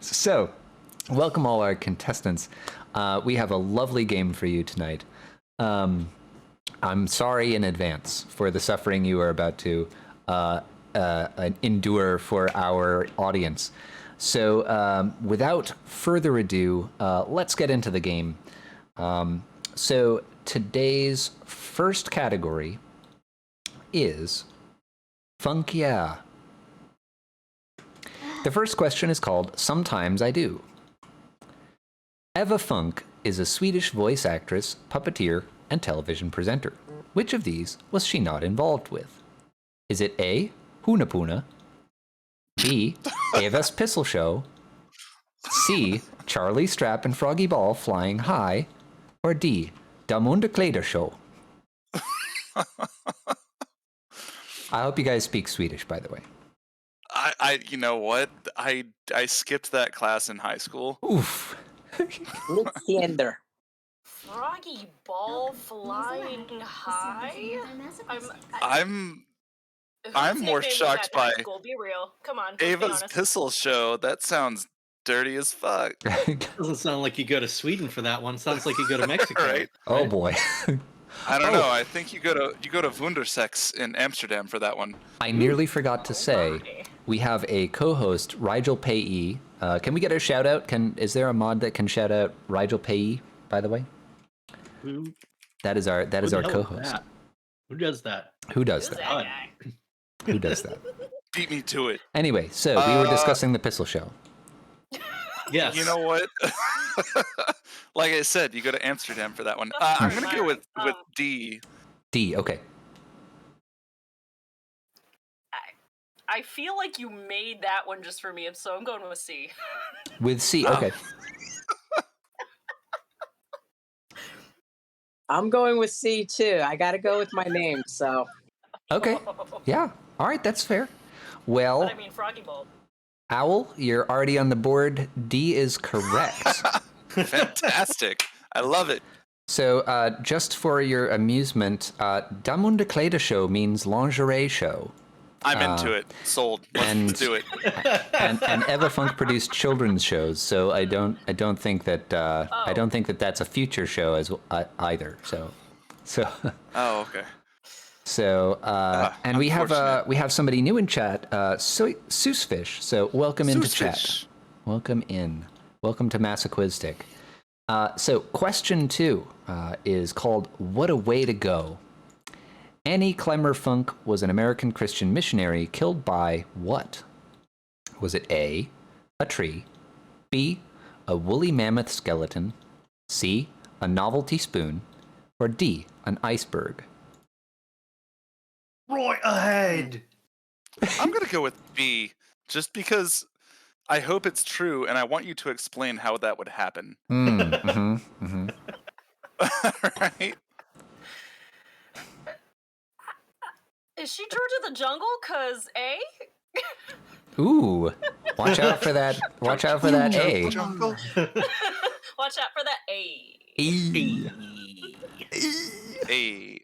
So, welcome all our contestants. We have a lovely game for you tonight. I'm sorry in advance for the suffering you are about to endure for our audience. So, without further ado, let's get into the game. So, today's first category is Funk Yeah. The first question is called Sometimes I Do. Eva Funk is a Swedish voice actress, puppeteer, and television presenter. Which of these was she not involved with? Is it A, Huna Puna, B, Eva's Pistol Show, C, Charlie Strap and Froggy Ball Flying High, or D, Damunda Kleider Show? I hope you guys speak Swedish, by the way. You know what? I skipped that class in high school. Oof. Luciander. Froggy Ball Flying High? I'm more shocked by Be real. Come on. Ava's Pistol Show. That sounds dirty as fuck. Doesn't sound like you go to Sweden for that one. Sounds like you go to Mexico. Right? Oh boy. I don't know. I think you go to Wundersex in Amsterdam for that one. I nearly forgot to say, we have a co-host, rigilpaix. Can we get a shout out? Is there a mod that can shout out rigilpaix, by the way? That is our co-host. Who does that? Who does that? guy? Who does that? Beat me to it. Anyway, so we were discussing the Pistol Show. Yes. You know what? Like I said, you go to Amsterdam for that one. I'm gonna go with D. D, okay. I feel like you made that one just for me, so I'm going with C. With C, okay. I'm going with C too. I got to go with my name. So. Okay. Yeah. All right, that's fair. Well, But I mean, Froggy Ball. Owl, you're already on the board. D is correct. Fantastic. I love it. So, just for your amusement, Damunda Kleider Show means lingerie show. I'm into it. Sold. Let's do it. And Eva Funk produced children's shows, so I don't think that that's a future show as either. So. Oh, okay. So and we have somebody new in chat, Soosfish. So welcome into chat. Welcome in. Welcome to Masoquiztic. So question 2 is called "What a Way to Go." Annie Clemmer Funk was an American Christian missionary killed by what? Was it A, a tree, B, a woolly mammoth skeleton, C, a novelty spoon, or D, an iceberg? Right ahead. I'm going to go with B, just because I hope it's true, and I want you to explain how that would happen. Right? Is she George of the Jungle? 'Cause A? Ooh, watch out for that. Watch out for that A. Watch out for that A. A.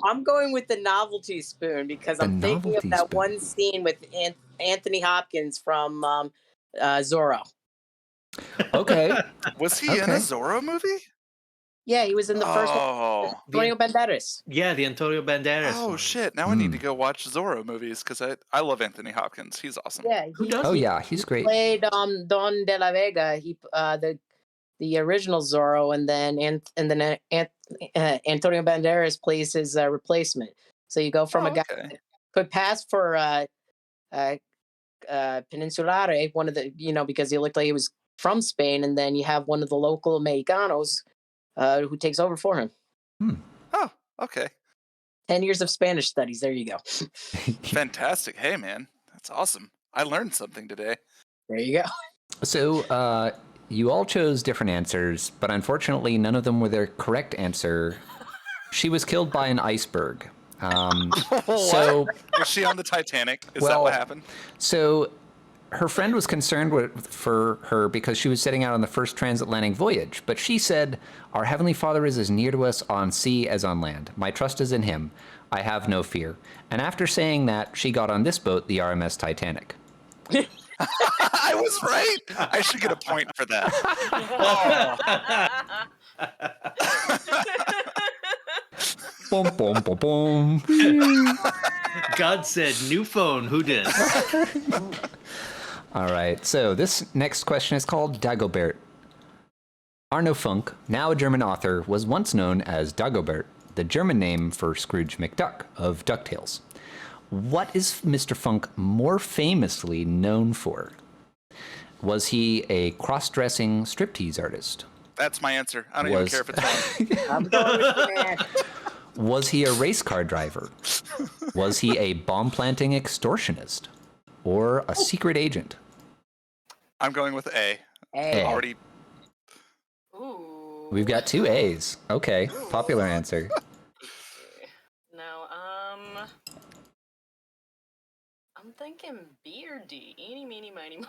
I'm going with the novelty spoon because I'm thinking of that one scene with Anthony Hopkins from Zorro. Okay. Was he in a Zorro movie? Yeah, he was in the first one. Antonio Banderas. Yeah, the Antonio Banderas. Oh, shit. Now I need to go watch Zorro movies because I love Anthony Hopkins. He's awesome. Yeah, yeah, he's great. He played Don de la Vega. He the original Zorro, and then Antonio Banderas plays his replacement. So you go from a guy that could pass for Peninsulare, one of the because he looked like he was from Spain, and then you have one of the local Mexicanos who takes over for him. Oh, okay. 10 years of Spanish studies. There you go. Fantastic. Hey, man, that's awesome. I learned something today. There you go. So you all chose different answers, but unfortunately none of them were the correct answer. She was killed by an iceberg. So was she on the Titanic? Is that what happened? So her friend was concerned for her because she was setting out on the first transatlantic voyage, but she said, "Our Heavenly Father is as near to us on sea as on land. My trust is in him. I have no fear." And after saying that, she got on this boat, the RMS Titanic. I was right. I should get a point for that. Boom, boom, boom, boom. God said, new phone, who dis? All right, so this next question is called Dagobert. Arno Funk, now a German author, was once known as Dagobert, the German name for Scrooge McDuck of DuckTales. What is Mr. Funk more famously known for? Was he a cross-dressing striptease artist? That's my answer. I don't even care if it's wrong. I'm going with that. Was he a race car driver? Was he a bomb-planting extortionist? Or a secret agent? I'm going with A. A. Already. Ooh. We've got 2 A's. Okay, popular answer. No, I'm thinking B or D. Eeny, meeny, miny, moe.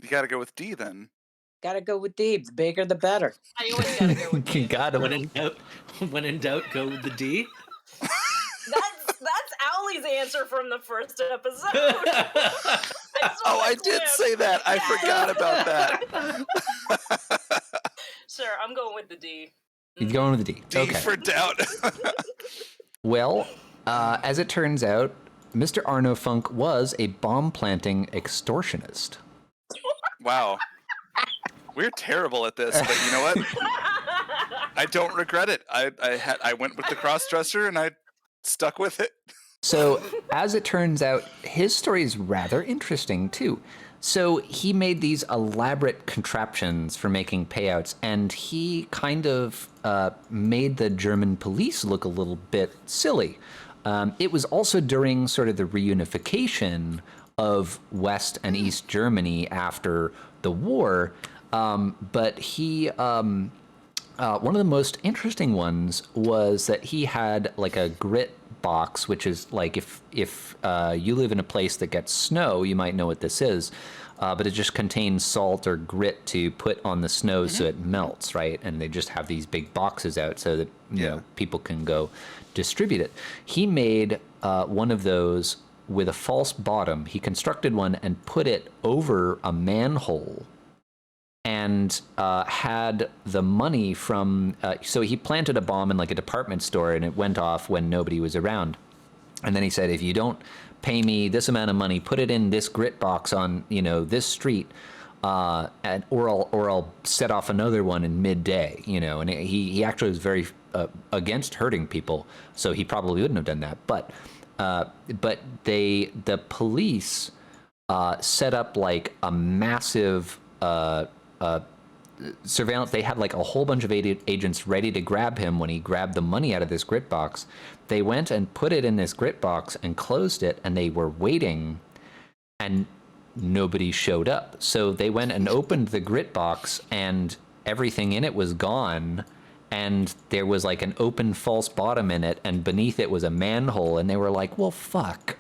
You got to go with D then. Gotta go with D. The bigger, the better. I always gotta go with D. Got When him. in doubt, go with the D. That's Owlie's answer from the first episode. I did say that. I forgot about that. Sure, I'm going with the D. He's going with the D. D Okay. for doubt. Well, as it turns out, Mr. Arno Funk was a bomb-planting extortionist. Wow. We're terrible at this, but you know what? I don't regret it. I went with the cross-dresser and I stuck with it. So, as it turns out, his story is rather interesting, too. So, he made these elaborate contraptions for making payouts, and he kind of made the German police look a little bit silly. It was also during sort of the reunification of West and East Germany after the war, but he... one of the most interesting ones was that he had like a grit box, which is like if you live in a place that gets snow, you might know what this is, but it just contains salt or grit to put on the snow so it melts, right? And they just have these big boxes out so that you know people can go distribute it. He made one of those with a false bottom. He constructed one and put it over a manhole and had the money from... so he planted a bomb in like a department store and it went off when nobody was around. And then he said, if you don't pay me this amount of money, put it in this grit box on, you know, this street, or I'll set off another one in midday, you know. And he actually was very against hurting people, so he probably wouldn't have done that. But the police set up like a massive... surveillance. They had like a whole bunch of agents ready to grab him when he grabbed the money out of this grit box. They went and put it in this grit box and closed it, and they were waiting, and nobody showed up. So they went and opened the grit box, and everything in it was gone, and there was like an open false bottom in it, and beneath it was a manhole, and they were like, well, fuck.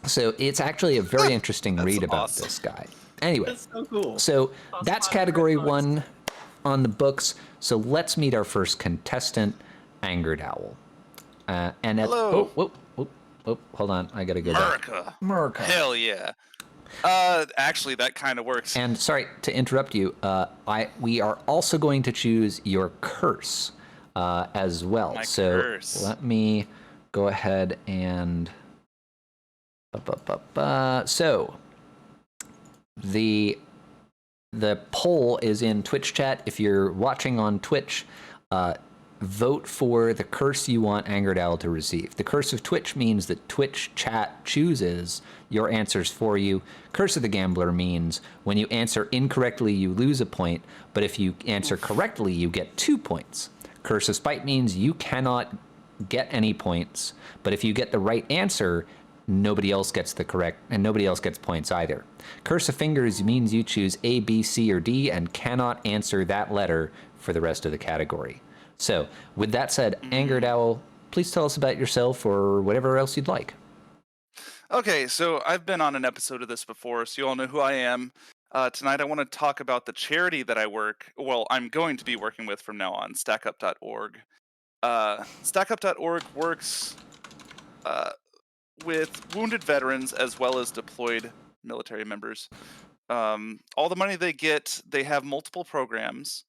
So it's actually a very interesting read about this guy. Anyway, That's so cool. So that's category 1 on the books. So let's meet our first contestant, AngeredOwl. And at, Hello. Oh, hold on. I got to go America. back. America. Hell yeah. Actually, that kind of works. And sorry to interrupt you. We are also going to choose your curse as well. My so curse. let me go ahead and... So the poll is in Twitch chat. If you're watching on Twitch, vote for the curse you want AngeredOwl to receive. The curse of Twitch means that Twitch chat chooses your answers for you. Curse of the Gambler means when you answer incorrectly, you lose a point, but if you answer correctly, you get 2 points. Curse of Spite means you cannot get any points, but if you get the right answer, nobody else gets the correct, and nobody else gets points either. Curse of Fingers means you choose A, B, C, or D and cannot answer that letter for the rest of the category. So, with that said, AngeredOwl, please tell us about yourself or whatever else you'd like. Okay, so I've been on an episode of this before, so you all know who I am. Tonight I want to talk about the charity that I'm going to be working with from now on, StackUp.org. StackUp.org works with wounded veterans as well as deployed military members. All the money they get, they have multiple programs,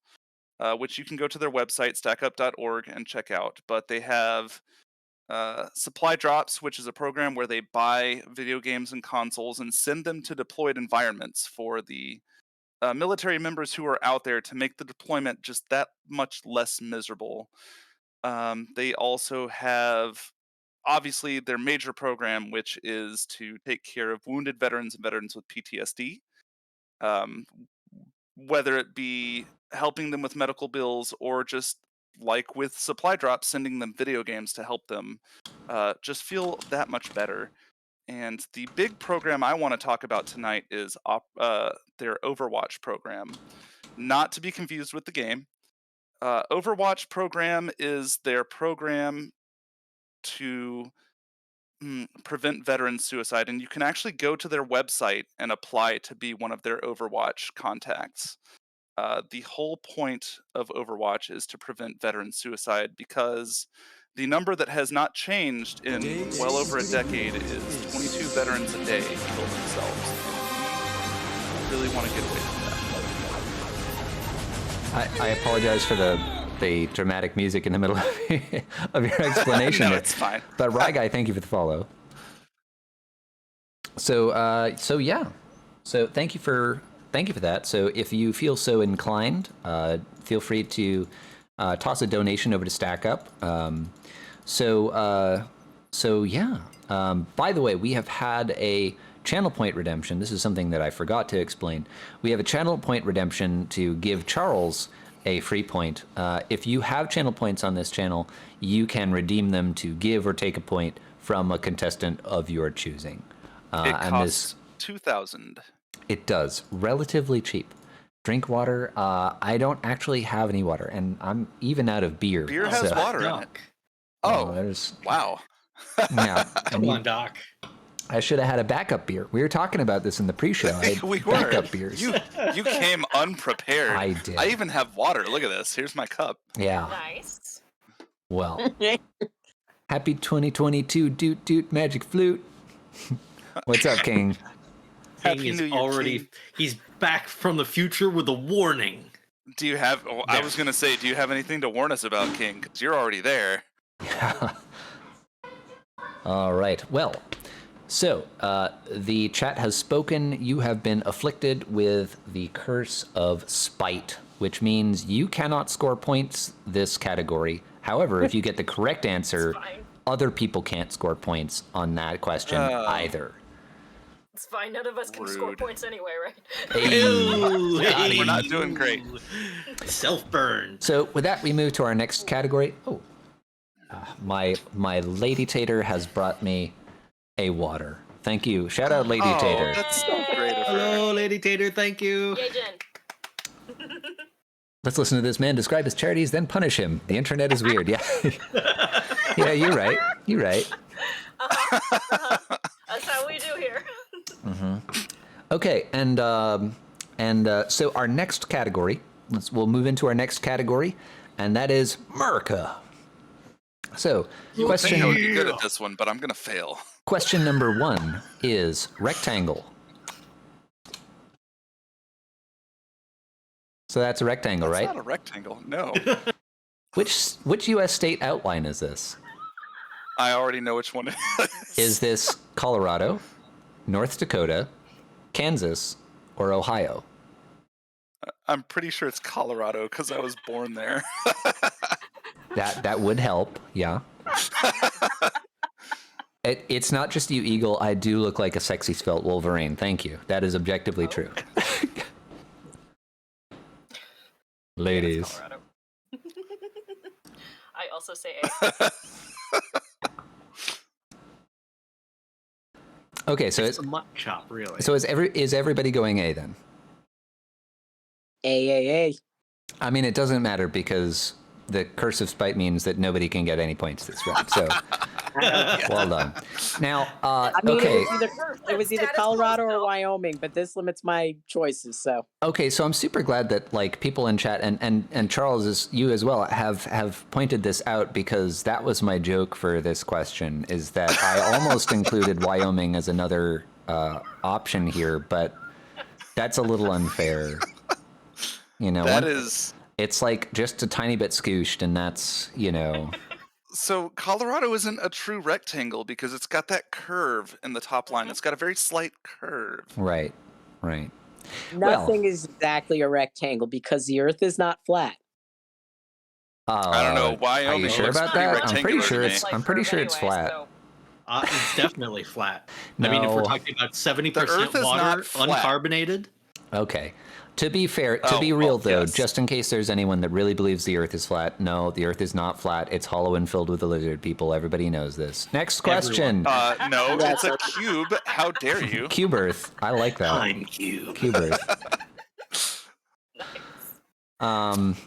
which you can go to their website, stackup.org, and check out. But they have supply drops, which is a program where they buy video games and consoles and send them to deployed environments for the military members who are out there to make the deployment just that much less miserable. They also have, obviously, their major program, which is to take care of wounded veterans and veterans with PTSD, whether it be helping them with medical bills or just like with supply drops, sending them video games to help them just feel that much better. And the big program I want to talk about tonight is their Overwatch program, not to be confused with the game. Overwatch program is their program to prevent veteran suicide, and you can actually go to their website and apply to be one of their Overwatch contacts. The whole point of Overwatch is to prevent veteran suicide because the number that has not changed in well over a decade is 22 veterans a day kill themselves. I really want to get away from that. I apologize for the dramatic music in the middle of your explanation. No, it's fine. But Rye Guy, thank you for the follow. So yeah. So thank you for that. So if you feel so inclined, feel free to toss a donation over to StackUp. So yeah. By the way, we have had a channel point redemption. This is something that I forgot to explain. We have a channel point redemption to give Charles a free point. If you have channel points on this channel, you can redeem them to give or take a point from a contestant of your choosing. It costs 2,000. It does. Relatively cheap. Drink water. I don't actually have any water, and I'm even out of beer. Beer has water in it. Oh, wow. Yeah. Come on, Doc. I should have had a backup beer. We were talking about this in the pre-show. We were. Backup beers. You came unprepared. I did. I even have water. Look at this. Here's my cup. Yeah. Nice. Well. Happy 2022, doot doot magic flute. What's up, King? Happy New Year, King. He's back from the future with a warning. Do you have? Oh, I was gonna say, do you have anything to warn us about, King? Because you're already there. All right. Well. So, the chat has spoken. You have been afflicted with the curse of spite, which means you cannot score points this category. However, if you get the correct answer, other people can't score points on that question either. It's fine. None of us can score points anyway, right? Hey. We're not doing great. Self-burn. So, with that, we move to our next category. Oh, my Lady Tater has brought me a water. Thank you. Shout out Lady Tater. That's so great of her. Hello, Lady Tater. Thank you. Yay, Jen. Let's listen to this man describe his charities, then punish him. The internet is weird. Yeah. Yeah, you're right. You're right. That's how we do here. Mm-hmm. Okay, and so our next category, we'll move into our next category, and that is America. So, question. I would be good at this one, but I'm gonna fail. Question number 1 is rectangle. So that's a rectangle, right? It's not a rectangle, no. Which U.S. state outline is this? I already know which one it is. Is this Colorado, North Dakota, Kansas, or Ohio? I'm pretty sure it's Colorado because I was born there. That would help, yeah. It's not just you, Eagle. I do look like a sexy svelte Wolverine. Thank you. That is objectively true. Ladies. I also say A. Okay, so it's a mutt chop, really. So is everybody going A then? A. I mean, it doesn't matter because the curse of spite means that nobody can get any points this round. So Well done. Now, I mean, okay. it was either Colorado or Wyoming, but this limits my choices. So okay, so I'm super glad that like people in chat and Charles, you as well, have pointed this out, because that was my joke for this question, is that I almost included Wyoming as another option here, but that's a little unfair. You know, it's like just a tiny bit scooshed, and that's, you know. So Colorado isn't a true rectangle because it's got that curve in the top line. It's got a very slight curve. Right. nothing is exactly a rectangle because the Earth is not flat. I don't know. Wyoming. Are you sure about that? I'm pretty sure it's flat. So. It's definitely flat. No. I mean, if we're talking about 70% water, uncarbonated. Okay. To be fair, to be real though, yes. Just in case there's anyone that really believes the Earth is flat, no, the Earth is not flat. It's hollow and filled with the lizard people. Everybody knows this. Next question. No, it's a cube. How dare you? Cube Earth. I like that. I'm cube. Cube Earth. Nice.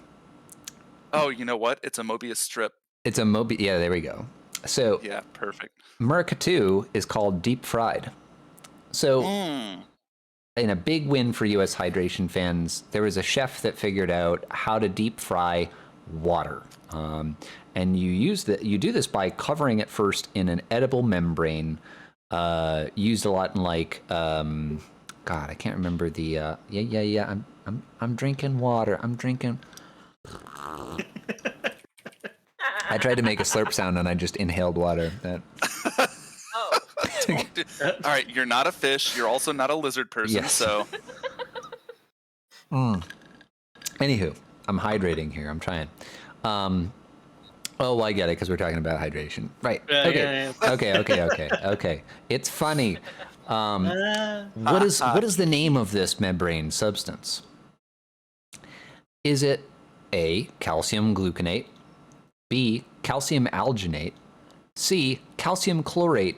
Oh, you know what? It's a Mobius strip. It's a Mobius. Yeah, there we go. So yeah, perfect. America 2 is called Deep Fried. So. In a big win for U.S. hydration fans, there was a chef that figured out how to deep fry water, and you do this by covering it first in an edible membrane, used a lot in like, God, I can't remember the I'm drinking water. I'm drinking. I tried to make a slurp sound and I just inhaled water. That. All right, you're not a fish. You're also not a lizard person. Yes. So. Anywho, I'm hydrating here. I'm trying. Oh, well, I get it because we're talking about hydration, right? Okay. Yeah. Okay. It's funny. What is the name of this membrane substance? Is it A, calcium gluconate, B, calcium alginate, C, calcium chlorate,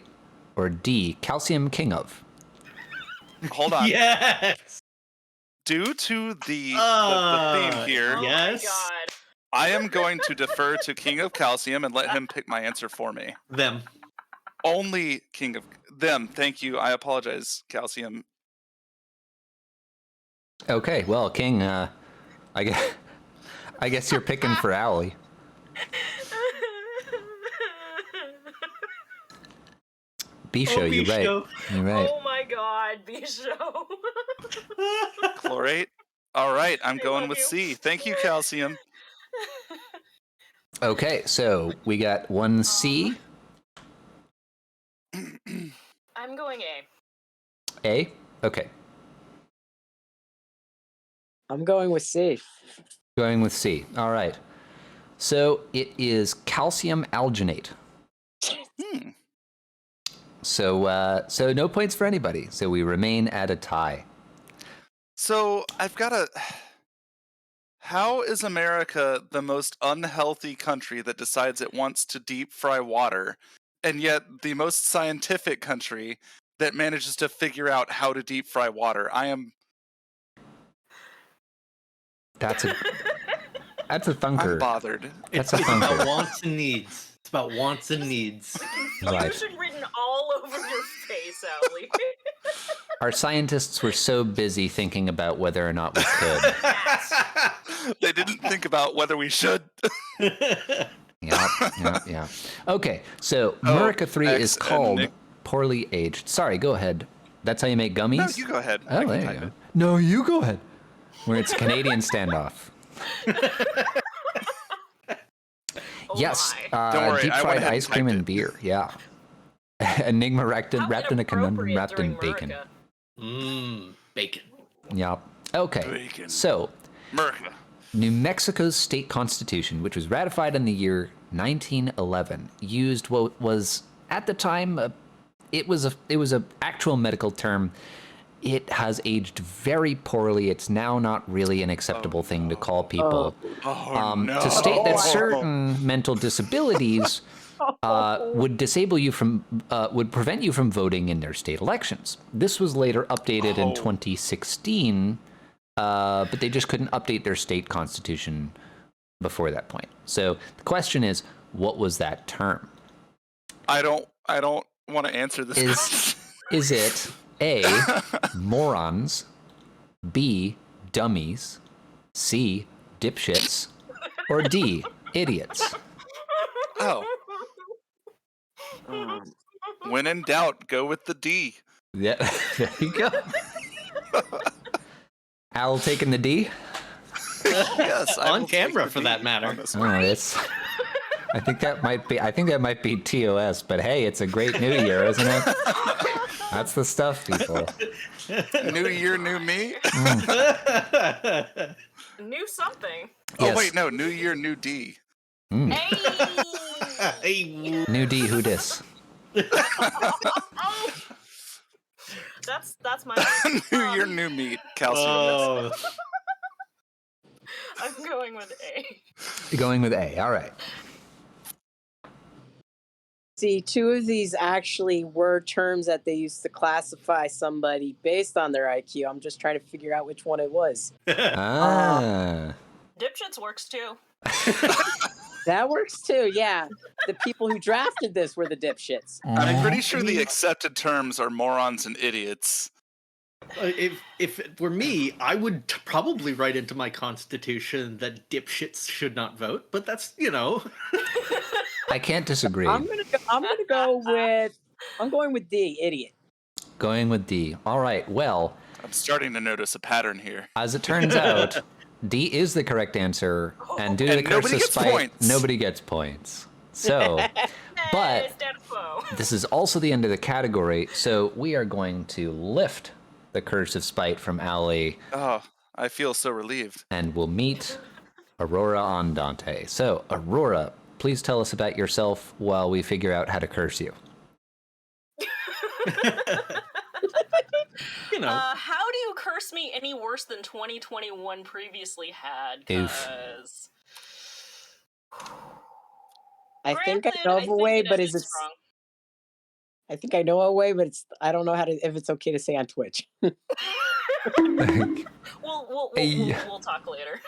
or D, calcium king of? Hold on. Yes. Due to the theme here, yes. Oh my God. I am going to defer to King of Calcium and let him pick my answer for me. Them. Only King of them. Thank you. I apologize, Calcium. Okay, well, King, I guess you're picking for Owly. Bisho, you're right. You're right. Oh my God, Bisho. Chlorate. All right, I'm going with C. Thank you, Calcium. Okay, so we got one C. I'm going A. A? Okay. I'm going with C. Going with C. All right. So it is calcium alginate. So no points for anybody. So we remain at a tie. So I've got a. How is America the most unhealthy country that decides it wants to deep fry water, and yet the most scientific country that manages to figure out how to deep fry water? I am. That's a thunker. I'm bothered. That's It's a thunker. about wants and needs. It's about wants and needs. Right. Confusion written all over your face, Owly. Our scientists were so busy thinking about whether or not we could. They didn't think about whether we should. Yeah. Okay, so America 3 is called Poorly Aged. Sorry, go ahead. That's how you make gummies? No, you go ahead. Oh, there you go. No, you go ahead. Where it's Canadian standoff. Yes, Don't worry, deep I went fried ahead and ice cream typed and beer. Yeah. Enigma wrapped in a conundrum wrapped in bacon. Bacon. Yeah. Okay. Bacon. So, America. New Mexico's state constitution, which was ratified in the year 1911, used what was at the time it was a actual medical term. It has aged very poorly. It's now not really an acceptable thing to call people. To state that certain mental disabilities would disable you from, would prevent you from voting in their state elections. This was later updated in 2016, but they just couldn't update their state constitution before that point. So the question is, what was that term? I don't want to answer this question. Is it A, morons, B, dummies, C, dipshits, or D, idiots? Oh. When in doubt, go with the D. Yeah, there you go. Al taking the D? Yes, on camera for that matter. It's. I think that might be TOS, but hey, it's a great new year, isn't it? That's the stuff, people. New year, new me. New something. Oh Yes. wait, no, new year, new D. Hey! New D, who dis? That's my New year, new meat. Calcium. Oh, I'm going with A. Going with A. All right. See, two of these actually were terms that they used to classify somebody based on their IQ. I'm just trying to figure out which one it was. Ah. Dipshits works too. That works too, yeah. The people who drafted this were the dipshits. I'm pretty sure the accepted terms are morons and idiots. if it were me, I would probably write into my constitution that dipshits should not vote. But that's I can't disagree. I'm going with D, idiot. Going with D. All right. Well, I'm starting to notice a pattern here. as it turns out, D is the correct answer, and due to the And curse nobody of gets spite, points. nobody gets points. So, but Hey, status quo. this is also the end of the category, so we are going to lift the curse of spite from Ali, Oh, I feel so relieved. and we'll meet AuroraEndante. So, Aurora, please tell us about yourself while we figure out how to curse you. How do you curse me any worse than 2021 previously had? Oof. 'Cause I think I granted, know of a way, it but is is it? strong. I think I know a way, but I don't know if it's okay to say on Twitch. We'll talk later.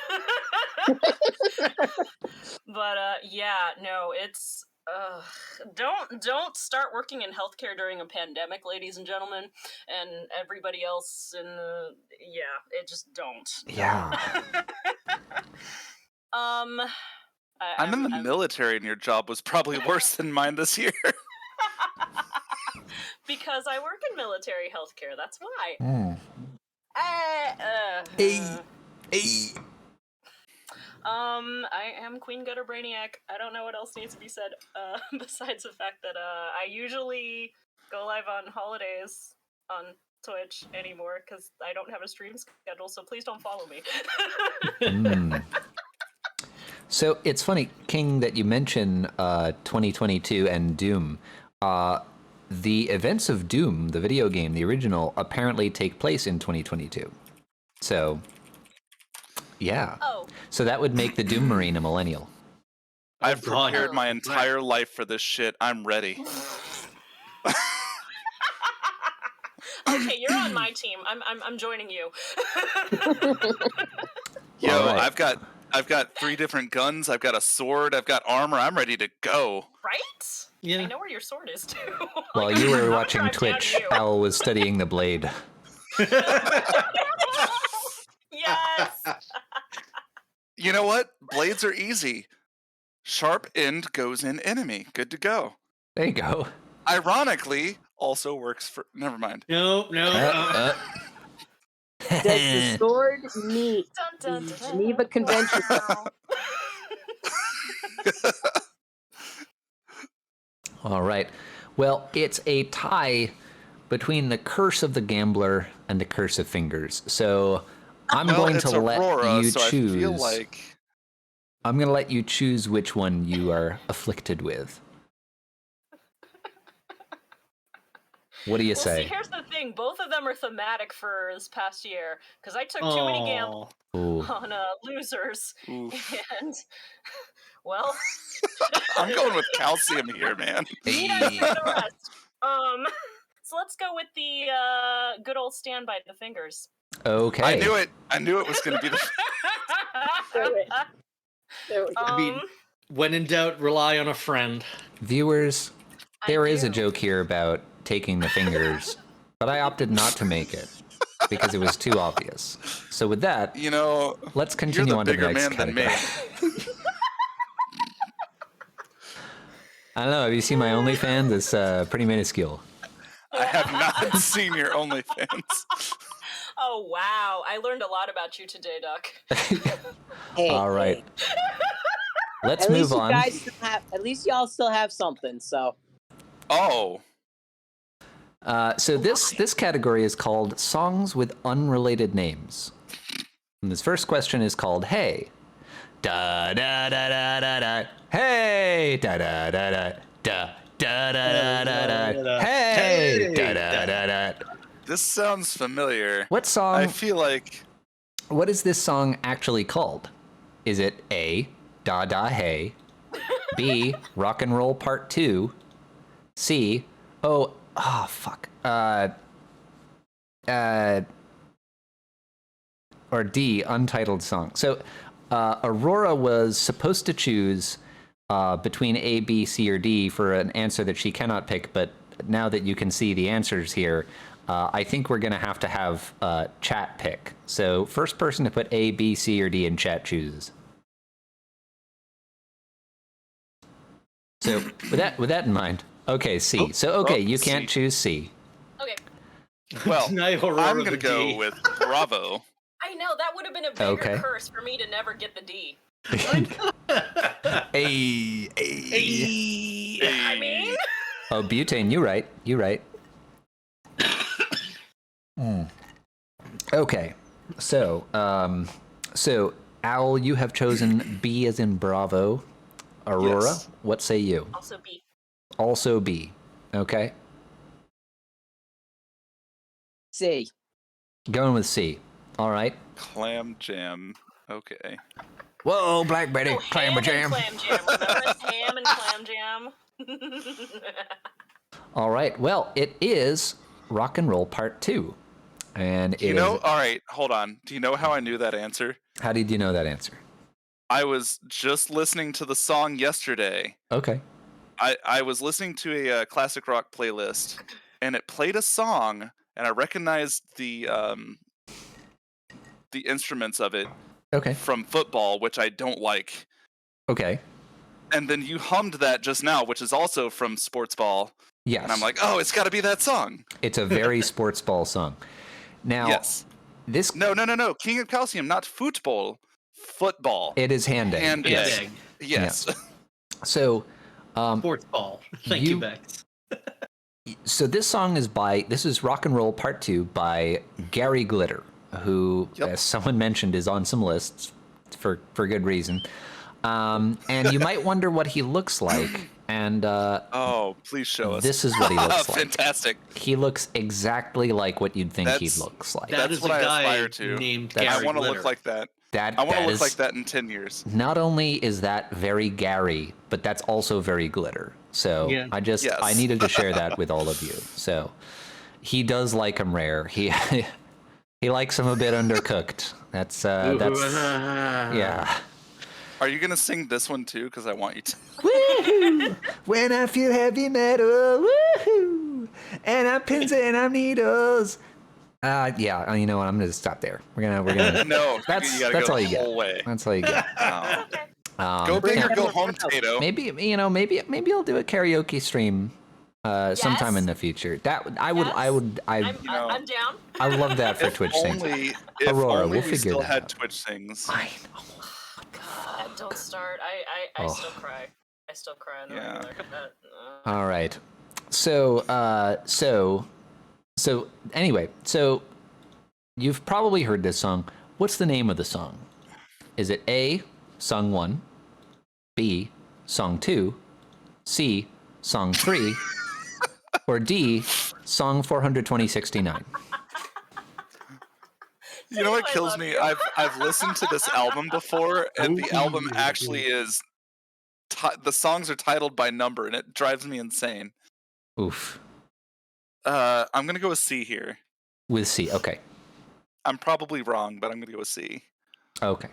But yeah, no, it's don't start working in healthcare during a pandemic, ladies and gentlemen, and everybody else it just don't. Yeah. I'm in the military, and your job was probably worse than mine this year. Because I work in military healthcare. That's why. I am Queen Gutter Brainiac. I don't know what else needs to be said besides the fact that I usually go live on holidays on Twitch anymore because I don't have a stream schedule, so please don't follow me. So it's funny, King, that you mention 2022 and Doom. The events of Doom, the video game, the original, apparently take place in 2022. So, yeah. Oh. So that would make the Doom Marine a millennial. I've prepared my entire life for this shit. I'm ready. Okay, you're on my team. I'm joining you. Yo, right. I've got 3 different guns. I've got a sword. I've got armor. I'm ready to go. Right? Yeah. I know where your sword is too. While you were watching Twitch, Al was studying the blade. Yes. You know what? Blades are easy. Sharp end goes in enemy. Good to go. There you go. Ironically, also works for... Never mind. No. Does the sword meet Dun, dun, the dun. Geneva Convention? All right. Well, it's a tie between the curse of the gambler and the curse of fingers. So I'm going to let you so choose. I feel like... I'm going to let you choose which one you are afflicted with. What do you say? See, here's the thing. Both of them are thematic for this past year because I took too many gambles on losers. Oof. And, well... I'm going with calcium here, man. Need I say the rest? So let's go with the good old stand by the fingers. Okay. I knew it. I knew it was going to be the... I mean, when in doubt, rely on a friend. Viewers, There is a joke here about taking the fingers, but I opted not to make it because it was too obvious. So with that, let's continue on to the next category. I don't know. Have you seen my OnlyFans? It's pretty minuscule. I have not seen your OnlyFans. Oh, wow. I learned a lot about you today, Duck. All right. Let's at move least you on. Guys still have, at least y'all still have something, so. Oh. So this category is called Songs with Unrelated Names. And this first question is called Hey. Da da da da da da. Hey. Da da da da da. Da da da da da. Hey. Da da da da. This sounds familiar. What song? I feel like. What is this song actually called? Is it A, Da Da Hey, B, Rock and Roll Part 2, C, fuck, or D, Untitled Song? So Aurora was supposed to choose between A, B, C, or D for an answer that she cannot pick, but now that you can see the answers here, I think we're going to have chat pick. So first person to put A, B, C, or D in chat chooses. So with that in mind, okay, C. You can't choose C. Okay. Well, I'm going to go with Bravo. I know, that would have been a bigger curse for me to never get the D. I mean... Oh, butane, you right. Okay, so Owl, you have chosen B as in Bravo. Aurora, yes. What say you? Also B. Also B. Okay. C. Going with C. All right. Clam jam. Okay. Whoa, Black Betty. Clam jam. Clam jam. Remember it's ham and clam jam? All right. Well, it is Rock and Roll Part 2. And all right, hold on. Do you know how I knew that answer? How did you know that answer? I was just listening to the song yesterday. Okay. I was listening to a classic rock playlist, and it played a song, and I recognized the instruments of it. Okay. From football, which I don't like. Okay. And then you hummed that just now, which is also from sports ball. Yes. And I'm like, oh, it's got to be that song. It's a very sports ball song. Now, yes. This No. King of Calcium, not football. Football. It is hand egg. Hand egg. Yes. So, sports ball. Thank you, Bex. So this is Rock and Roll Part 2 by Gary Glitter, who, as someone mentioned, is on some lists for good reason. And you might wonder what he looks like. And please show us. This is what he looks like. Fantastic. He looks exactly like what you'd think he looks like. That's what I aspire to. Named Gary I want to Glitter. look like that. I want to look like that in 10 years. Not only is that very Gary, but that's also very Glitter. So I needed to share that with all of you. So he does like him rare. He likes him a bit undercooked. That's yeah. Are you gonna sing this one too? Because I want you to. Woohoo! When I feel heavy metal, woohoo! And I'm pins and I'm needles. Yeah. You know what? I'm gonna stop there. We're gonna. No, that's all you get. That's all you get. Go big or go home, Tato. Maybe I'll do a karaoke stream sometime in the future. I'm down. I would love that for Twitch things. Aurora, we'll figure still that had out. Twitch things. I know. Don't start. I still cry. I still cry on the regular. All right. So anyway, you've probably heard this song. What's the name of the song? Is it A, Song 1, B, Song 2, C, Song 3, or D, Song 42069? You know what kills me? I've listened to this album before, and the album actually is the songs are titled by number, and it drives me insane. Oof. I'm gonna go with C here. With C, okay. I'm probably wrong, but I'm gonna go with C. Okay.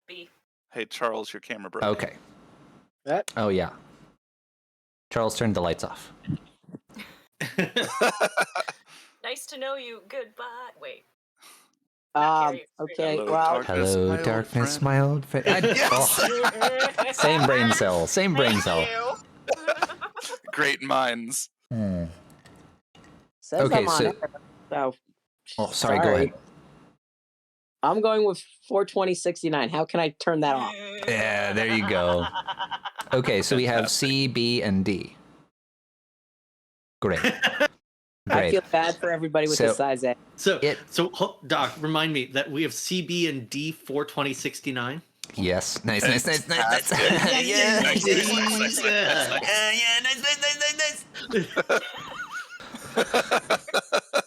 B. Hey Charles, your camera broke. Okay. That? Oh yeah. Charles turned the lights off. Nice to know you. Goodbye. Wait. Okay. Hello, Well, Hello, my darkness, old my old friend. Yes! Same brain cell. Same brain cell. Great minds. says Okay, I'm on so- air, so. Oh, sorry. Go ahead. I'm going with 42069. How can I turn that off? Yeah, there you go. Okay, so we have C, B, and D. Great. I feel bad for everybody with the So- size A. So Doc, remind me that we have CB and D for 2069. Yes. Nice. Yeah. Nice.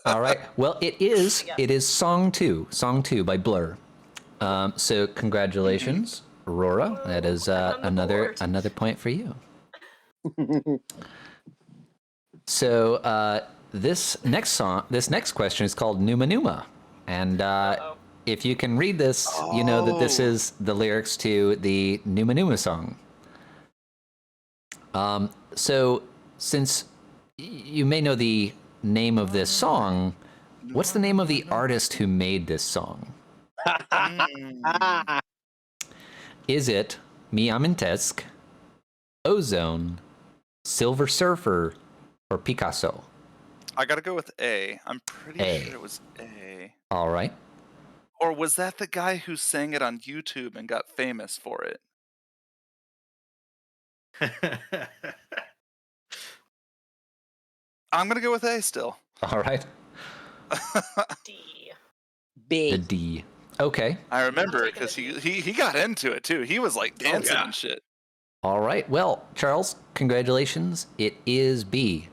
All right. Well, it is Song 2 by Blur. So congratulations, Aurora. That is another point for you. So this next question is called Numa Numa, and if you can read this, you know that this is the lyrics to the Numa Numa song. So since you may know the name of this song, what's the name of the artist who made this song? Is it Miamintesk, Ozone, Silver Surfer, or Picasso? I gotta go with A. I'm pretty sure it was A. All right. Or was that the guy who sang it on YouTube and got famous for it? I'm gonna go with A still. All right. D. B. The D. Okay. I remember it because he got into it too. He was like dancing and shit. All right. Well, Charles, congratulations. It is B.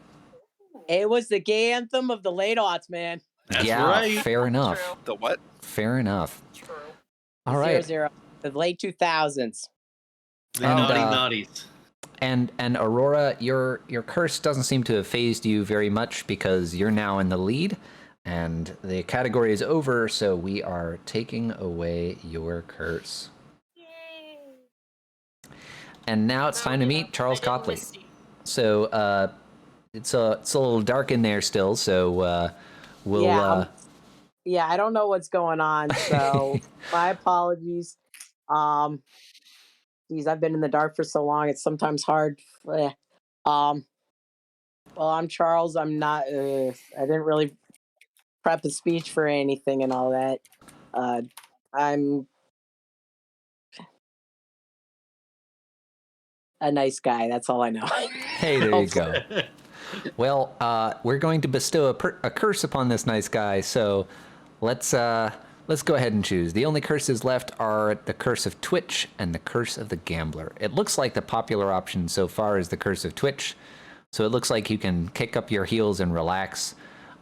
It was the gay anthem of the late aughts, man. That's yeah, right. Fair enough. True. The what? Fair enough. True. All right. 00. The late 2000s. The And, naughty naughties. And Aurora, your curse doesn't seem to have phased you very much because you're now in the lead, and the category is over, so we are taking away your curse. Yay. And now it's time to meet Charles Copley. So it's a little dark in there still, so we'll Yeah, I don't know what's going on, so my apologies. Geez, I've been in the dark for so long; it's sometimes hard. Well, I'm Charles. I'm not. I didn't really prep a speech for anything and all that. I'm a nice guy. That's all I know. Hey, there you go. Well, we're going to bestow a curse upon this nice guy, so let's go ahead and choose. The only curses left are the curse of Twitch and the curse of the gambler. It looks like the popular option so far is the curse of Twitch, so it looks like you can kick up your heels and relax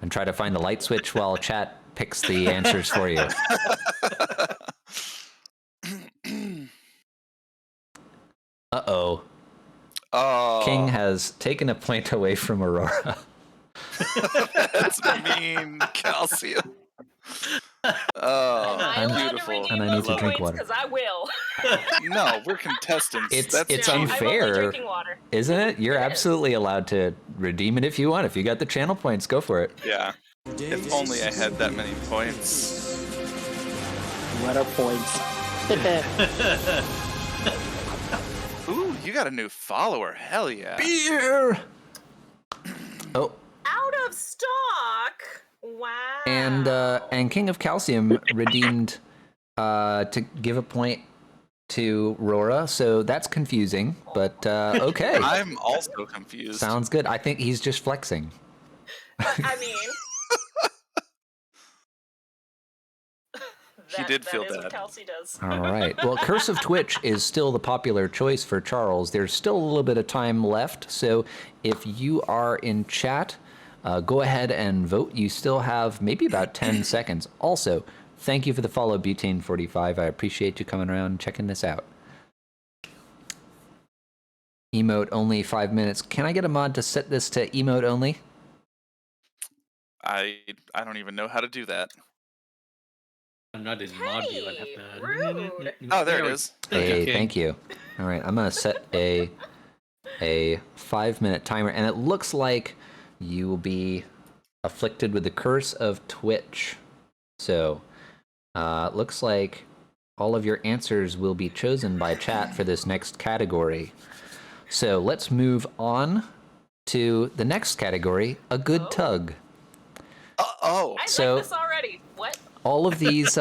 and try to find the light switch while chat picks the answers for you. Uh-oh. Oh, King has taken a point away from Aurora. that's mean, Calcium. Oh, Am I allowed beautiful. to redeem And I need those to drink points? water. Because I will. No, we're contestants. It's No, I'm unfair, only drinking water. isn't it? You're It is. absolutely allowed to redeem it if you want. If you got the channel points, go for it. Yeah. If only I had that many points. What are points? Ooh, you got a new follower. Hell yeah. Beer. Oh, Out of stock. Wow. and King of Calcium redeemed to give a point to Rora, so that's confusing, but okay. I'm also confused. Sounds good. I think he's just flexing. I mean, He did feel that is bad. what Kelsey does. All right. Well, Curse of Twitch is still the popular choice for Charles. There's still a little bit of time left, so if you are in chat, go ahead and vote. You still have maybe about 10 seconds. Also, thank you for the follow, Butane45. I appreciate you coming around and checking this out. Emote only 5 minutes. Can I get a mod to set this to emote only? I don't even know how to do that. I'm not in mod view. I'd have to. Rude. Oh, there it is. Hey, Okay. thank you. All right, I'm going to set a a 5-minute timer, and it looks like you will be afflicted with the curse of Twitch. So, looks like all of your answers will be chosen by chat for this next category. So let's move on to the next category, a good tug. I like this already. What? All of these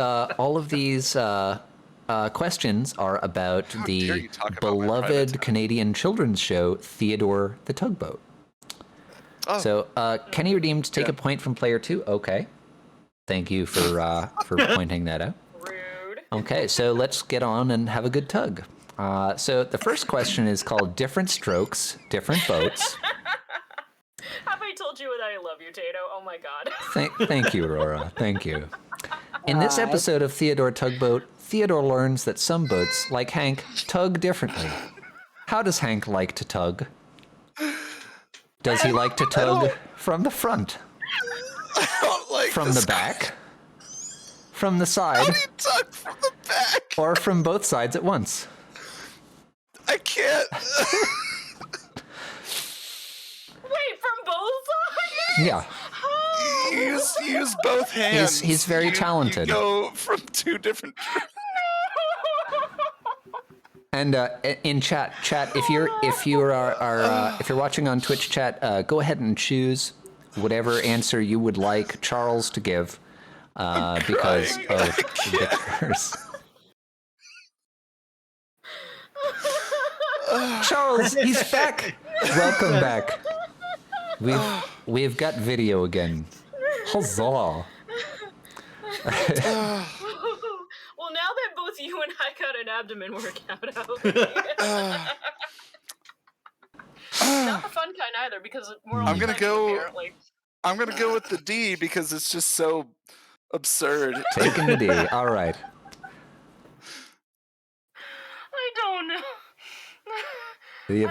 questions are about the beloved Canadian children's show, Theodore the Tugboat. Oh. So, Kenny Redeemed, take a point from player 2. Okay. Thank you for pointing that out. Rude. Okay, so let's get on and have a good tug. So the first question is called Different Strokes, Different Boats. Have I told you that I love you, Tato? Oh my god. Thank you, Aurora. Thank you. In this episode of Theodore Tugboat, Theodore learns that some boats, like Hank, tug differently. How does Hank like to tug? Does he like to tug from the front? I don't like from the back? From the side? How do you tug from the back? Or from both sides at once? I can't. Wait, from both sides? Yeah. Use both hands. He's very talented. You go from two different. And in chat, if you're watching on Twitch chat, go ahead and choose whatever answer you would like Charles to give, because of the curse. Charles, he's back. Welcome back. We've got video again. Huzzah. Well, now that both you and I got an abdomen workout out. Not the fun kind either, because we're all apparently. I'm gonna go with the D because it's just so absurd. Taking the D. All right. I don't know. We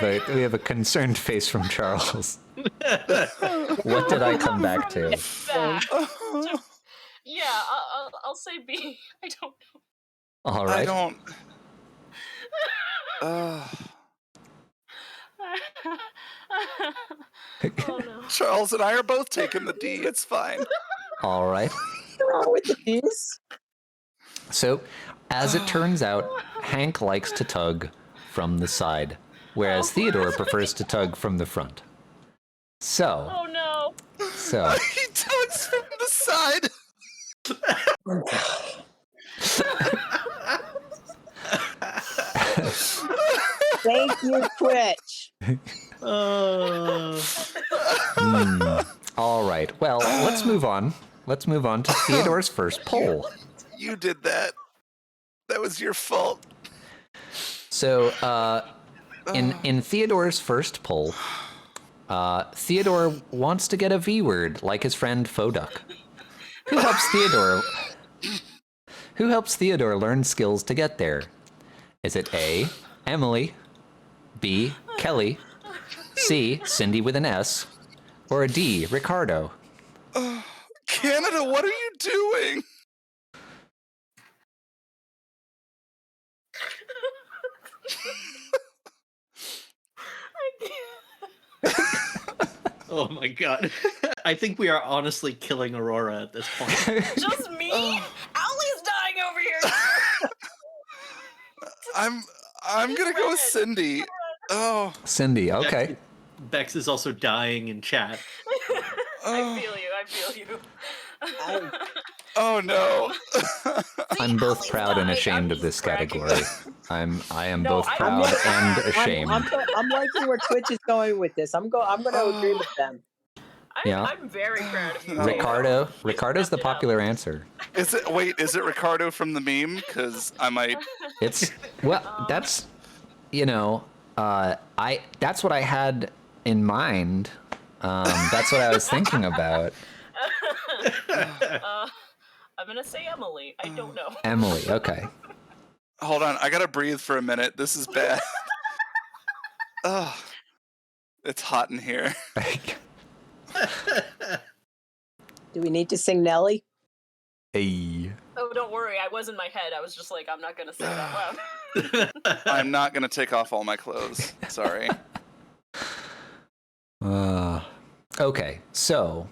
have a concerned face from Charles. What did I come back to? Yeah, I'll say B. I don't know. All right. I don't. Oh no. Charles and I are both taking the D. It's fine. All right. What's wrong with the D's? So, as it turns out, Hank likes to tug from the side, whereas Theodore prefers to tug from the front. So. Oh no. So. He tugs from the side. Thank you, Twitch. All right. Well, let's move on. Let's move on to Theodore's first poll. You did that. That was your fault. So, in Theodore's first poll, Theodore wants to get a V word like his friend Foduck. Who helps Theodore learn skills to get there? Is it A, Emily, B, Kelly, C, Cindy with an S, or D, Ricardo? Canada, what are you doing? Oh my god. I think we are honestly killing Aurora at this point. Just me? Owlie's dying over here. I'm gonna go with Cindy. Oh, Cindy, okay. Bex is also dying in chat. I feel you. Oh no. I'm both proud and ashamed of this category. I am both proud and ashamed. I'm liking where Twitch is going with this. I'm going to agree with them. I'm very proud of you. Ricardo's the popular answer. Is it Ricardo from the meme? Because I might. That's that's what I had in mind. That's what I was thinking about. I'm gonna say Emily. I don't know. Emily, okay. Hold on, I gotta breathe for a minute. This is bad. It's hot in here. Do we need to sing Nelly? Hey. Oh, don't worry. I was in my head. I was just like, I'm not gonna say it out loud. I'm not gonna take off all my clothes. Sorry. Okay, so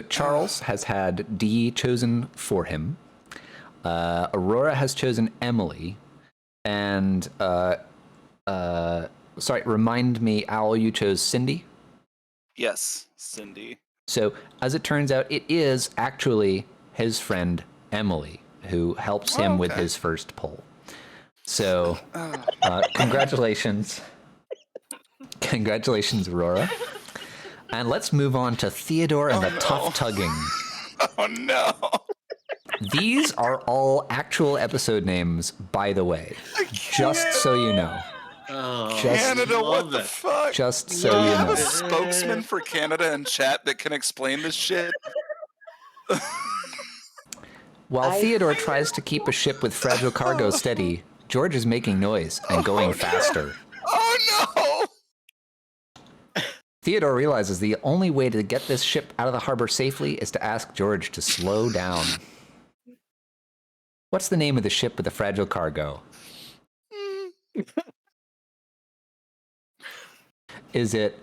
Charles has had D chosen for him. Aurora has chosen Emily, and sorry, remind me, Owl, you chose Cindy? Yes, Cindy. So, as it turns out, it is actually his friend Emily who helps him with his first poll. So, congratulations. Congratulations, Aurora. And let's move on to Theodore and the Tough Tugging. Oh, no. These are all actual episode names, by the way. Just so you know. Oh, Canada, what the fuck? Just so Do you you have know. a spokesman for Canada in chat that can explain this shit? While Theodore tries to keep a ship with fragile cargo steady, George is making noise and going faster. Oh, no! Theodore realizes the only way to get this ship out of the harbor safely is to ask George to slow down. What's the name of the ship with the fragile cargo? Is it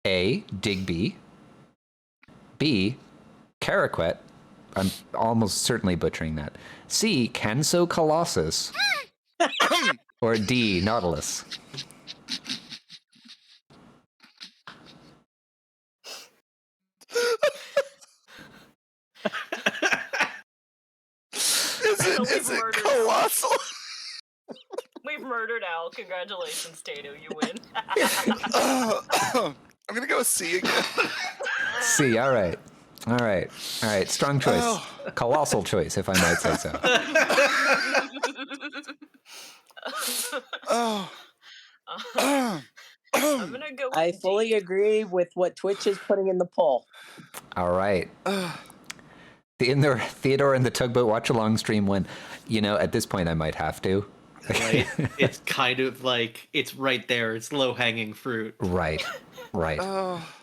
A, Digby, B, Caraquet, I'm almost certainly butchering that, C, Canso Colossus, or D, Nautilus? Is it colossal? We've murdered Al. Congratulations, Tato. You win. I'm gonna go C again. C, all right. All right. Strong choice. Colossal choice, if I might say so. I'm gonna go with I fully D. agree with what Twitch is putting in the poll. All right. Theodore and the Tugboat Watch-Along stream win. You know, at this point, I might have to. Right. It's kind of like, it's right there. It's low-hanging fruit. Right.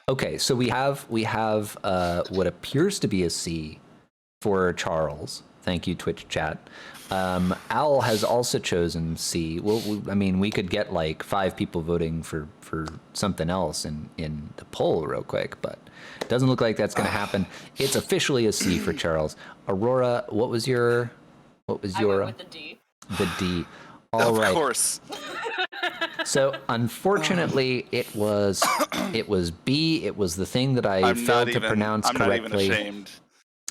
Okay, so we have what appears to be a C for Charles. Thank you, Twitch chat. Owl has also chosen C. Well, I mean, we could get like 5 people voting for something else in the poll real quick, but it doesn't look like that's going to happen. It's officially a C for Charles. Aurora, what was your? I went with the D. The D. All right. Of course. So unfortunately, it was B. It was the thing that I failed to pronounce correctly. I'm not even ashamed.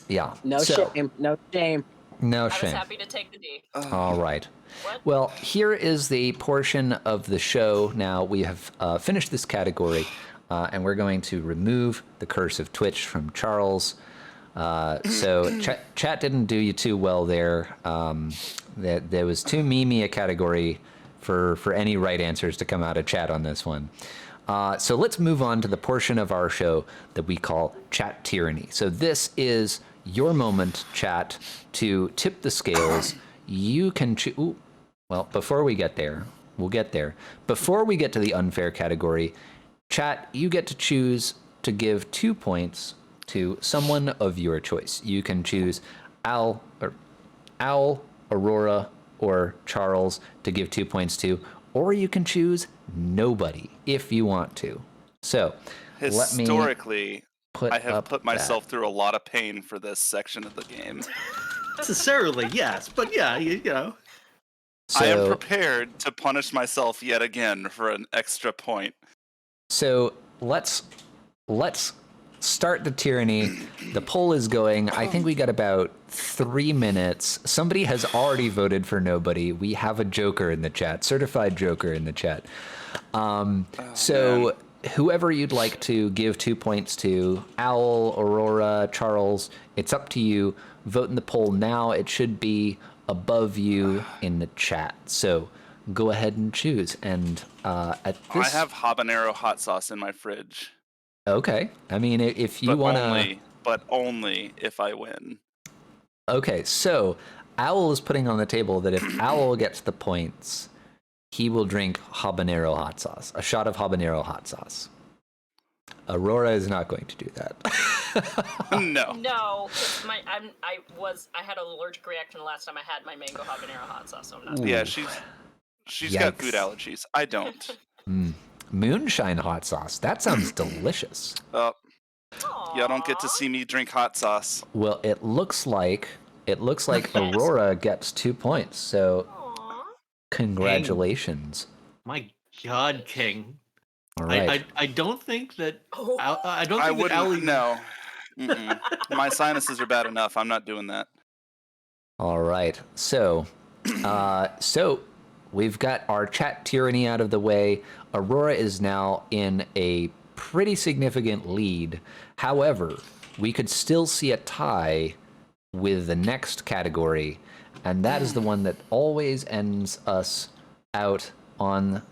Yeah. No shame. No shame. No I shame. was happy to take the D. All right. What? Well, here is the portion of the show. Now we have finished this category, and we're going to remove the curse of Twitch from Charles. So chat didn't do you too well there. There was too memey a category for any right answers to come out of chat on this one. So let's move on to the portion of our show that we call Chat Tyranny. So this is your moment, chat, to tip the scales. You can choose. Well, before we get there, we'll get there. Before we get to the unfair category, chat, you get to choose to give 2 points to someone of your choice. You can choose Owl, Aurora, or Charles to give 2 points to, or you can choose nobody if you want to. So, historically, I have put myself that. through a lot of pain for this section of the game. Necessarily, yes, but yeah, you know. So, I am prepared to punish myself yet again for an extra point. So let's start the tyranny. The poll is going. I think we got about 3 minutes. Somebody has already voted for nobody. We have a joker in the chat, certified joker in the chat. So whoever you'd like to give 2 points to, Owl, Aurora, Charles, it's up to you. Vote in the poll now. It should be above you in the chat. So go ahead and choose. And at this, I have habanero hot sauce in my fridge. Okay. I mean, if you want to... But only if I win. Okay, so Owl is putting on the table that if Owl gets the points, he will drink habanero hot sauce, a shot of habanero hot sauce. Aurora is not going to do that. No. No, I had an allergic reaction the last time I had my mango habanero hot sauce, so I'm not. Yeah, she's got food allergies. I don't. Moonshine hot sauce. That sounds delicious. Y'all don't get to see me drink hot sauce. Well, it looks like Aurora gets 2 points. So, congratulations. My God, King. All right. I don't think that. I wouldn't. No. My sinuses are bad enough. I'm not doing that. All right. So we've got our chat tyranny out of the way. Aurora is now in a pretty significant lead. However, we could still see a tie with the next category, and that is the one that always ends us out on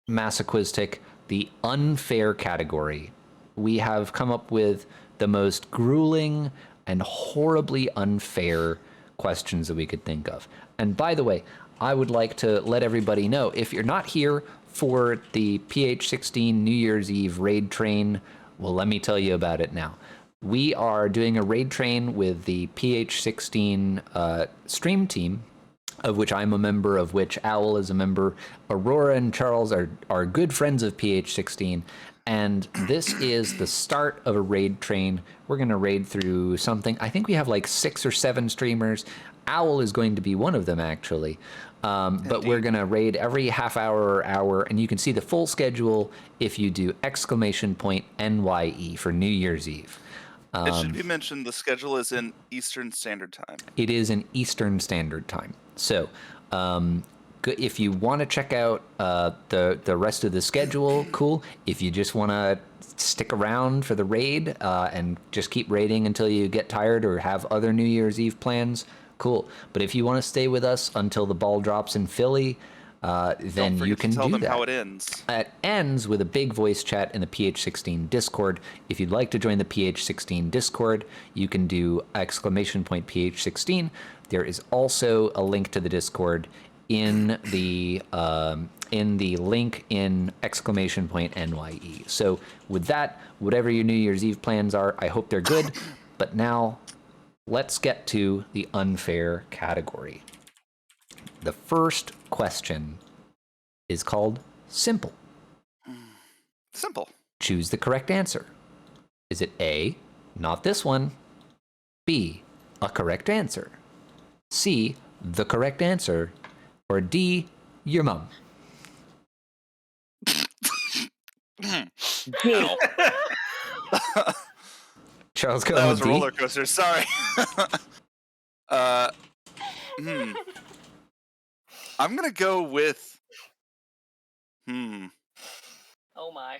Masoquiztic, the unfair category. We have come up with the most grueling and horribly unfair questions that we could think of. And by the way, I would like to let everybody know, if you're not here for the PH16 New Year's Eve raid train, well, let me tell you about it now. We are doing a raid train with the PH16 stream team, of which I'm a member, of which Owl is a member. Aurora and Charles are good friends of PH16, and this is the start of a raid train. We're going to raid through something. I think we have like 6 or 7 streamers. Owl is going to be one of them, actually. But we're going to raid every half hour or hour, and you can see the full schedule if you do !NYE for New Year's Eve. It should be mentioned the schedule is in Eastern Standard Time. It is in Eastern Standard Time. So if you want to check out the rest of the schedule, cool. If you just want to stick around for the raid and just keep raiding until you get tired or have other New Year's Eve plans, cool. But if you want to stay with us until the ball drops in Philly, then you can do that. Tell them how it ends. It ends with a big voice chat in the PH16 Discord. If you'd like to join the PH16 Discord, you can do !PH16. There is also a link to the Discord in the link in !NYE. So with that, whatever your New Year's Eve plans are, I hope they're good. But now, let's get to the unfair category. The first question is called Simple. Simple. Choose the correct answer. Is it A, not this one, B, a correct answer, C, the correct answer, or D, your mom? Charles, go that on was with a D. roller coaster. Sorry. I'm gonna go with. Oh my.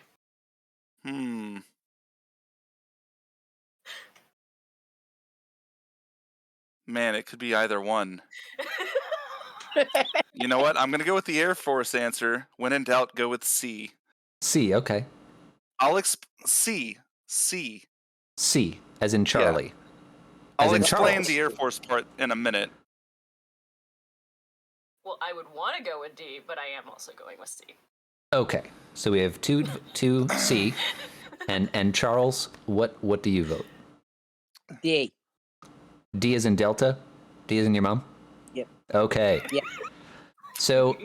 Man, it could be either one. You know what? I'm gonna go with the Air Force answer. When in doubt, go with C. C, okay. C. C, as in Charlie. Yeah. I'll explain Charles. the Air Force part in a minute. Well, I would want to go with D, but I am also going with C. Okay, so we have two C, and Charles, what do you vote? D. D as in Delta? D as in your mom? Yep. Okay. Yep. So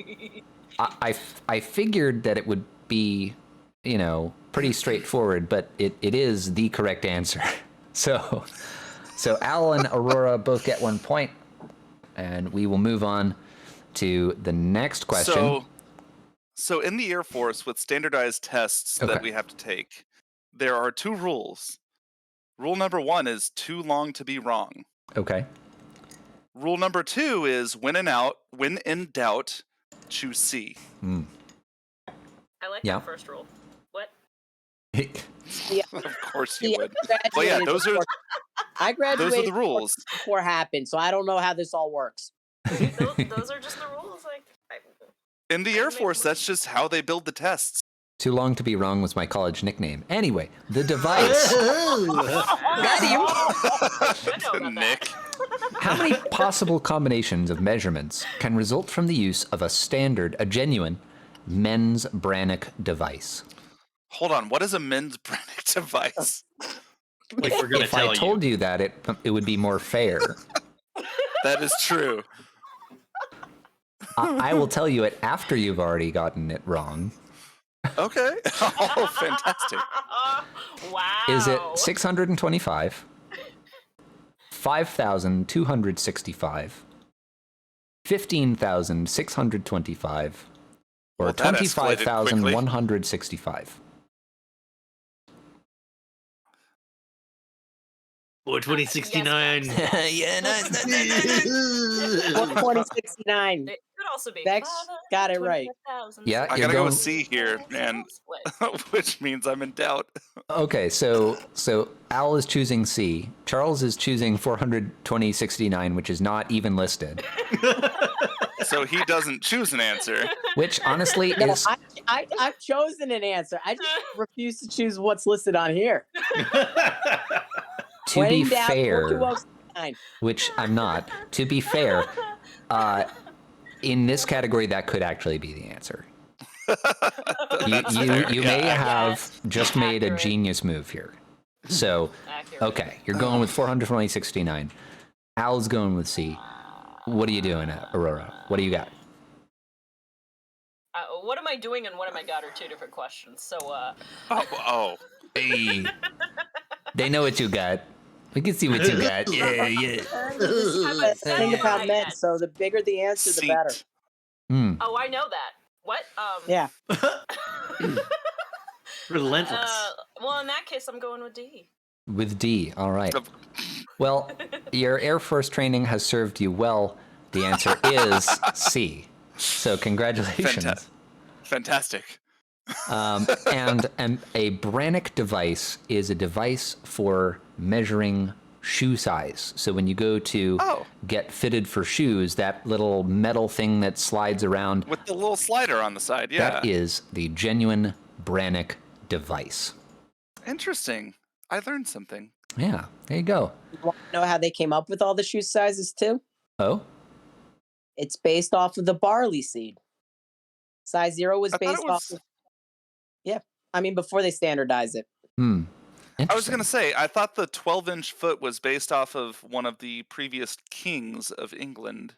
I figured that it would be, pretty straightforward, but it is the correct answer. So Al and Aurora both get 1 point, and we will move on to the next question. So in the Air Force, with standardized tests that we have to take, there are 2 rules. Rule number 1 is too long to be wrong. Okay. Rule number 2 is when in doubt, choose C. Mm. I like that first rule. What? Yeah. Of course you would. But yeah, those are I graduated. Those are the rules. Before it happened, so I don't know how this all works. those are just the rules. In the Air Force, that's just how they build the tests. Too long to be wrong was my college nickname. Anyway, the device. Nick. How many possible combinations of measurements can result from the use of a genuine men's Brannock device? Hold on, what is a men's Brannock device? If I told you that, it would be more fair. That is true. I will tell you it after you've already gotten it wrong. Okay. Oh, fantastic. Wow. Is it 625, 5,265, 15,625, or Well, that escalated quickly. 25,165? Or 2069. Yeah, nice. 2069. It could also be Bex got it right. Yeah, I you're gotta go going. with C here, and which means I'm in doubt. Okay, so Al is choosing C. Charles is choosing 42069, which is not even listed. So he doesn't choose an answer. Which honestly No, is I've chosen an answer. I just refuse to choose what's listed on here. to When be in doubt, fair, 42069. which I'm not. To be fair, in this category, that could actually be the answer. You may have just made a Accurate. genius move here. So, Accurate. okay, you're going with 42069. Al's going with C. What are you doing, Aurora? What do you got? What am I doing and what am I got are two different questions. So, Oh. Hey, they know what you got. We can see what you got. Yeah. The thing about men, so the bigger the answer, the better. Oh, I know that. What? Yeah. Relentless. Well, in that case, I'm going with D. With D, all right. Well, your Air Force training has served you well. The answer is C. So congratulations. Fantastic. And a Brannick device is a device for measuring shoe size. So when you go to get fitted for shoes, that little metal thing that slides around. With the little slider on the side, yeah. That is the genuine Brannick device. Interesting. I learned something. Yeah, there you go. You want to know how they came up with all the shoe sizes too? Oh? It's based off of the barley seed. Size 0 was based off of... Yeah. I mean, before they standardized it. I was going to say, I thought the 12-inch foot was based off of one of the previous kings of England.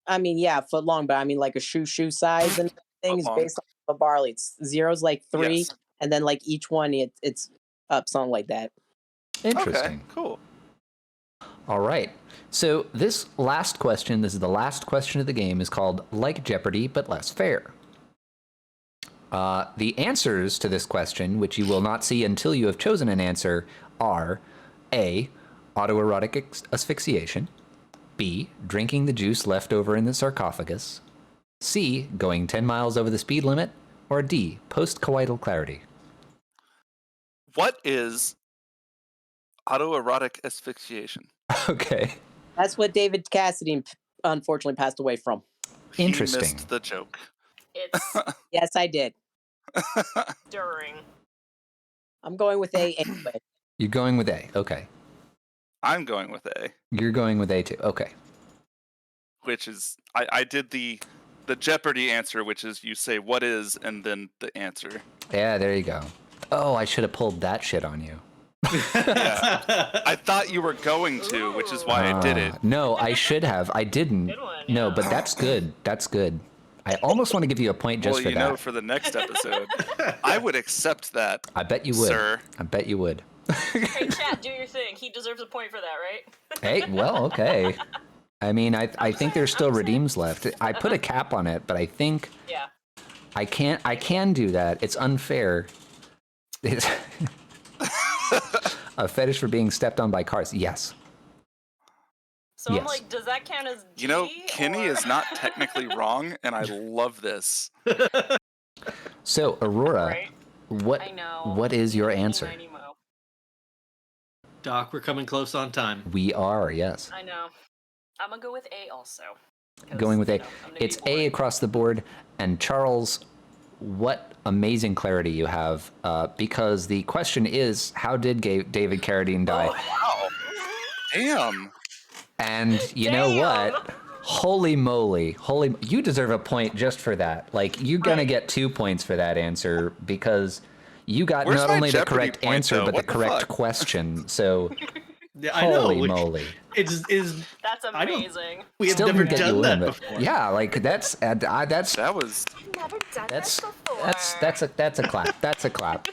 I mean, yeah, foot long, but I mean, like a shoe size and things based off of barley. It's 0's like 3, yes. And then like each one, it's up, something like that. Interesting. Okay, cool. All right. So this last question, this is the last question of the game, is called Like Jeopardy, but less fair. The answers to this question, which you will not see until you have chosen an answer, are A, autoerotic asphyxiation, B, drinking the juice left over in the sarcophagus, C, going 10 miles over the speed limit, or D, post-coital clarity. What is autoerotic asphyxiation? Okay. That's what David Cassidy unfortunately passed away from. Interesting. He missed the joke. It's Yes, I did. during. I'm going with A anyway. You're going with A. Okay. I'm going with A. You're going with A too. Okay. Which is, I did the Jeopardy answer, which is you say what is and then the answer. Yeah, there you go. Oh, I should have pulled that shit on you. Yeah. I thought you were going to, which is why I did it. No, I should have. I didn't. Good one, No, yeah. but that's good. That's good. I almost want to give you a point just well, for you that. know, for the next episode, I would accept that. I bet you would. Sir. I bet you would. Hey, chat, do your thing. He deserves a point for that, right? Hey, well, okay. I mean, I think there's still redeems left. I put a cap on it, but I think I can do that. It's unfair. It's a fetish for being stepped on by cars. Yes. So Yes. I'm like, does that count as D? You know, Kenny or... is not technically wrong, and I love this. So, Aurora, Right? what I know. what is your answer? 90 mo. Doc, we're coming close on time. We are, yes. I know. I'm gonna go with A also. 'cause, Going with you A. know, I'm gonna be It's A boring. across the board. And Charles, what amazing clarity you have, because the question is, how did David Carradine die? Wow. Damn. And you know what? Holy moly. You deserve a point just for that. Like, you're going to get 2 points for that answer because you got Where's not my only the Jeopardy correct point, answer, though? but the What the correct fuck? question. So I know. Holy moly! Is That's amazing. we have Still never didn't get done you that in, but before. yeah, like that's That was. I've never done that's this before. that's a clap. That's a clap.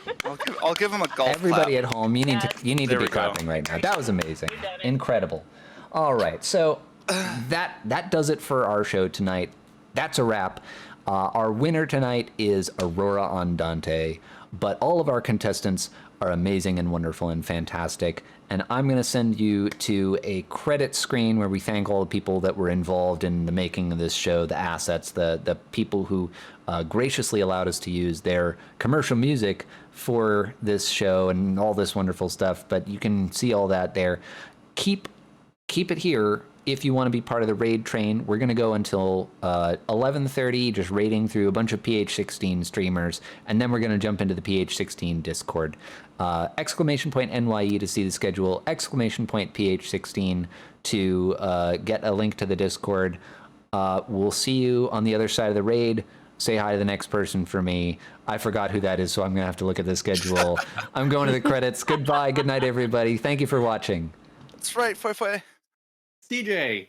I'll give him a golf Everybody clap. at home, you need Yes. to There be we go. clapping right now. That was amazing, You did it. incredible. All right, so that does it for our show tonight. That's a wrap. Our winner tonight is AuroraEndante, but all of our contestants are amazing and wonderful and fantastic. And I'm going to send you to a credit screen where we thank all the people that were involved in the making of this show, the assets, the people who graciously allowed us to use their commercial music for this show and all this wonderful stuff. But you can see all that there. Keep it here if you want to be part of the raid train. We're going to go until 11:30, just raiding through a bunch of PH16 streamers, and then we're going to jump into the PH16 Discord. Exclamation point NYE to see the schedule, exclamation point PH16 to get a link to the Discord. We'll see you on the other side of the raid. Say hi to the next person for me. I forgot who that is, so I'm going to have to look at the schedule. I'm going to the credits. Goodbye. Good night, everybody. Thank you for watching. That's right. Foi. CJ.